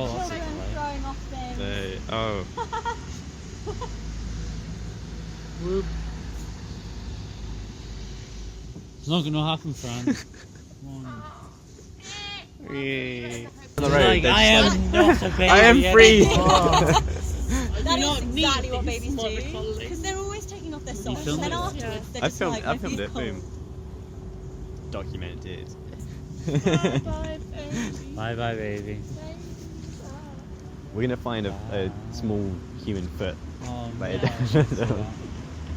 what's it Children like? throwing off things. Oh. Whoop. It's not going to happen, Fran. Come on. Yeah. It's like, I am not a baby. I am free. anymore. That do is not need exactly what these babies mother do. colours. Because they're always taking off their You socks. And filmed then it? afterwards, they're I just filmed, like, I my filmed feet it. cold. Boom. Documented. Bye bye, baby. We're gonna find a small human foot. Oh, Later. no.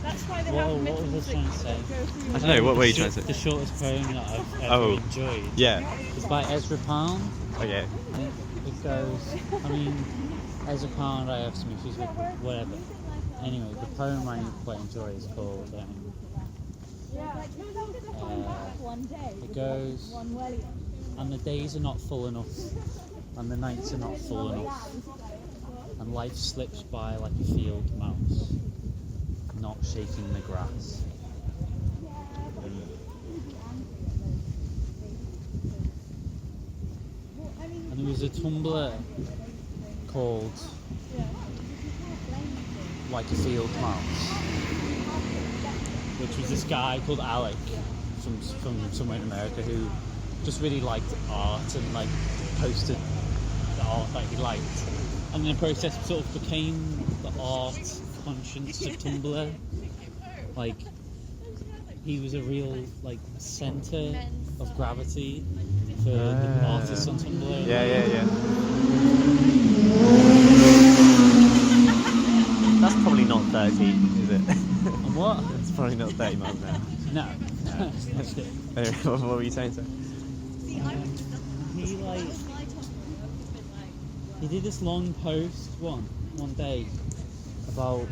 That's why they What have was I mittens trying that to say? go through I don't know, what were you trying to The say? shortest poem that I've ever Oh. enjoyed Yeah. is by Ezra Pound. Okay. It goes, I mean, Ezra Pound I have some issues with, but whatever. Anyway, the poem I quite enjoy is called, it goes, and the days are not full enough, and the nights are not full enough, and life slips by like a field mouse, not shaking the grass. And there was a Tumblr called Like a Field Mouse, which was this guy called Alec from somewhere in America who just really liked art and like posted the art that he liked, and in the process sort of became the art conscience of Tumblr. Like he was a real like centre of gravity for the artists on Tumblr. Yeah. That's probably not 30, is it? And what? It's probably not 30 miles an hour. No. That's it. Anyway, what were you saying, sir? He like he did this long post one day about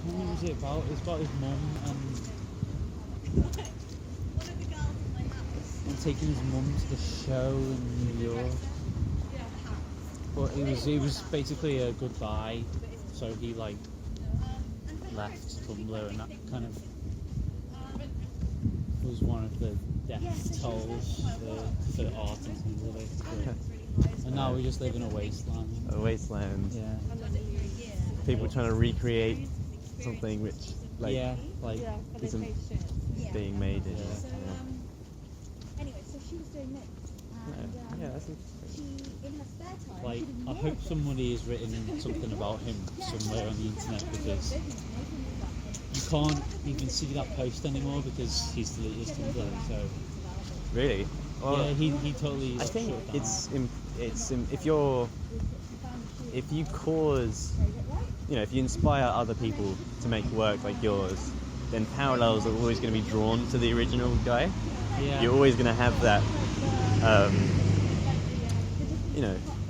what was it about? It was about his mum and taking his mum to the show in New York. But it was basically a goodbye, so he like left Tumblr, and that kind of was one of the death tolls for art and Tumblr basically. And now we just live in a wasteland. A wasteland. Yeah. People trying to recreate something which, like, isn't being made. Yeah. Anyway, so she was doing this. And, Yeah, that's she, in her spare time, Like, I hope somebody has written something about him somewhere on the internet, because you can't even see that post anymore because he's deleted his Tumblr. So really. Well, yeah, he totally. I think shut down. if you cause, if you inspire other people to make work like yours, then parallels are always going to be drawn to the original guy. Yeah. You're always going to have that.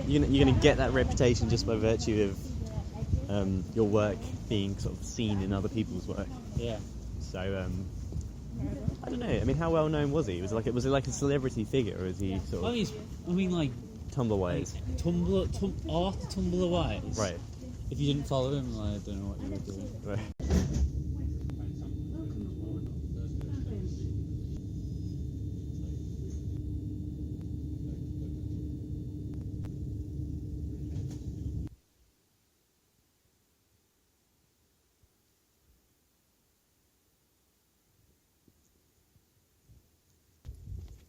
You're going to get that reputation just by virtue of your work being sort of seen in other people's work. Yeah. So I don't know. I mean, how well known was he? Was it like a celebrity figure, or is he sort of Like Tumblr-wise? Art Tumblr-wise. Right. If you didn't follow him, I don't know what you were doing. Right.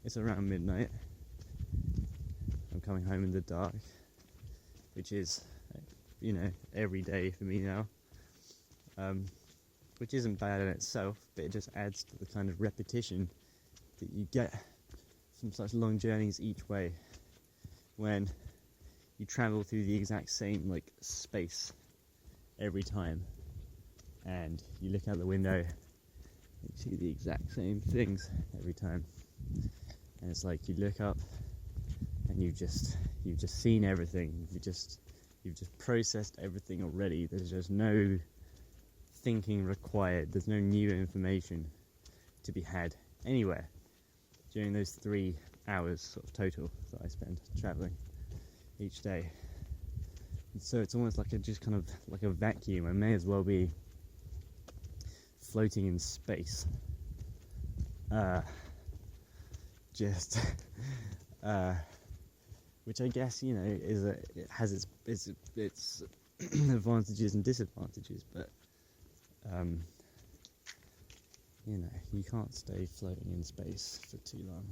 It's around midnight. I'm coming home in the dark, which is, every day for me now. Which isn't bad in itself, but it just adds to the kind of repetition that you get from such long journeys each way, when you travel through the exact same space every time, and you look out the window, you see the exact same things every time. And it's like you look up and you've just seen everything. You've just processed everything already. There's just no thinking required. There's no new information to be had anywhere during those 3 hours sort of total that I spend traveling each day. And so it's almost like just kind of like a vacuum. I may as well be floating in space. which I guess, you know, it has its advantages and disadvantages, but you know, you can't stay floating in space for too long.